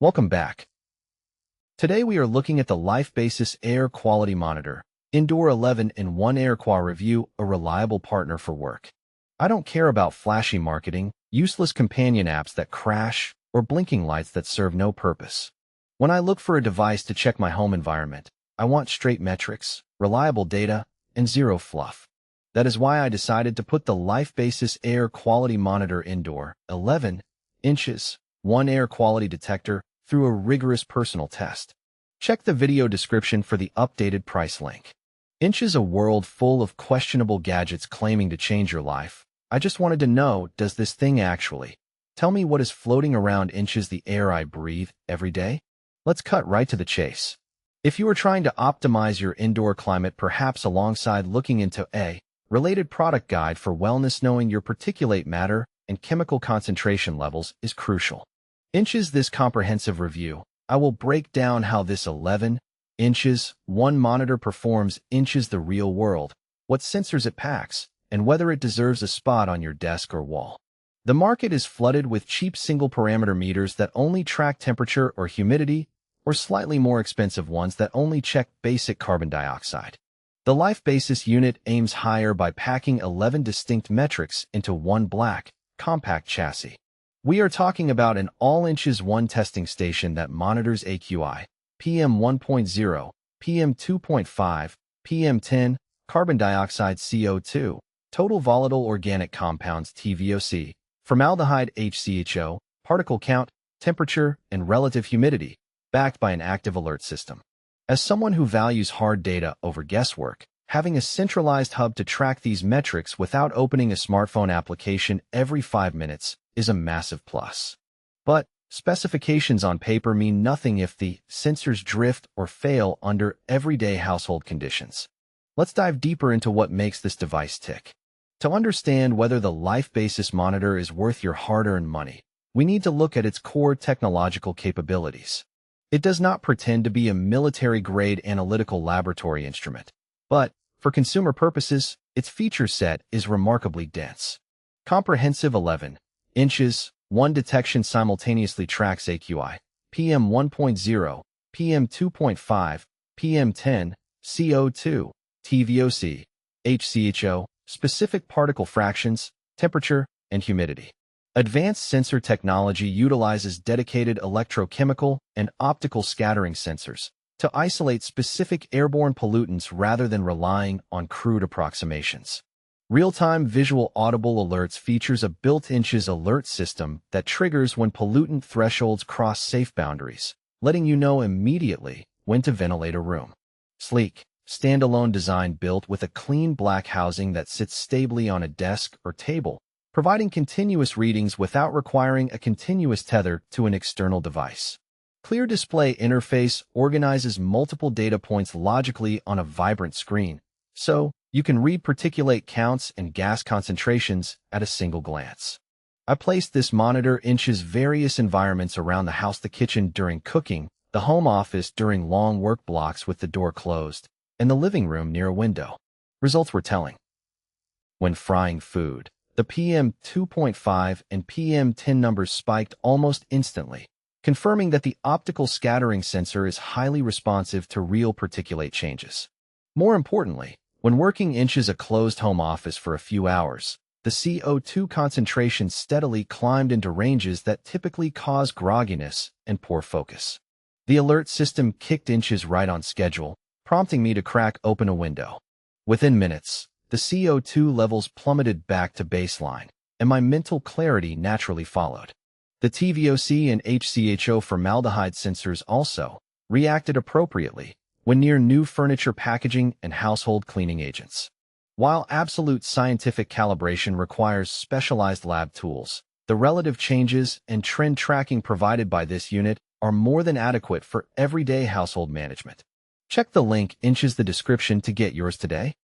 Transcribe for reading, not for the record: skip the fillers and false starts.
Welcome back. Today we are looking at the LifeBasis Air Quality Monitor, Indoor 11-in-1 Air Qua Review, a reliable partner for work. I don't care about flashy marketing, useless companion apps that crash, or blinking lights that serve no purpose. When I look for a device to check my home environment, I want straight metrics, reliable data, and zero fluff. That is why I decided to put the LifeBasis Air Quality Monitor Indoor 11 inches 1 air quality detector through a rigorous personal test. Check the video description for the updated price link. Inch a world full of questionable gadgets claiming to change your life. I just wanted to know, does this thing actually? Tell me what is floating around Inches the air I breathe every day? Let's cut right to the chase. If you are trying to optimize your indoor climate, perhaps alongside looking into a related product guide for wellness, knowing your particulate matter and chemical concentration levels is crucial. Inches this comprehensive review, I will break down how this 11 inches 1 monitor performs, Inches the real world, what sensors it packs, and whether it deserves a spot on your desk or wall. The market is flooded with cheap single-parameter meters that only track temperature or humidity, or slightly more expensive ones that only check basic carbon dioxide. The LifeBasis unit aims higher by packing 11 distinct metrics into one black, compact chassis. We are talking about an all-Inches 1 testing station that monitors AQI, PM 1.0, PM 2.5, PM 10, carbon dioxide CO2, total volatile organic compounds TVOC, formaldehyde HCHO, particle count, temperature, and relative humidity, backed by an active alert system. As someone who values hard data over guesswork, having a centralized hub to track these metrics without opening a smartphone application every 5 minutes is a massive plus. But specifications on paper mean nothing if the sensors drift or fail under everyday household conditions. Let's dive deeper into what makes this device tick. To understand whether the LifeBasis monitor is worth your hard-earned money, we need to look at its core technological capabilities. It does not pretend to be a military-grade analytical laboratory instrument, but for consumer purposes, its feature set is remarkably dense. Comprehensive 11 inches 1 detection simultaneously tracks AQI, PM 1.0, PM 2.5, PM 10, CO2, TVOC, HCHO, specific particle fractions, temperature, and humidity. Advanced sensor technology utilizes dedicated electrochemical and optical scattering sensors to isolate specific airborne pollutants rather than relying on crude approximations. Real-time visual audible alerts features a built-in alert system that triggers when pollutant thresholds cross safe boundaries, letting you know immediately when to ventilate a room. Sleek, standalone design built with a clean black housing that sits stably on a desk or table, providing continuous readings without requiring a continuous tether to an external device. Clear display interface organizes multiple data points logically on a vibrant screen, so you can read particulate counts and gas concentrations at a single glance. I placed this monitor Inches various environments around the house: the kitchen during cooking, the home office during long work blocks with the door closed, and the living room near a window. Results were telling. When frying food, the PM 2.5 and PM 10 numbers spiked almost instantly, confirming that the optical scattering sensor is highly responsive to real particulate changes. More importantly, when working Inches a closed home office for a few hours, the CO2 concentration steadily climbed into ranges that typically cause grogginess and poor focus. The alert system kicked Inches right on schedule, prompting me to crack open a window. Within minutes, the CO2 levels plummeted back to baseline, and my mental clarity naturally followed. The TVOC and HCHO formaldehyde sensors also reacted appropriately when near new furniture packaging and household cleaning agents. While absolute scientific calibration requires specialized lab tools, the relative changes and trend tracking provided by this unit are more than adequate for everyday household management. Check the link Inches the description to get yours today.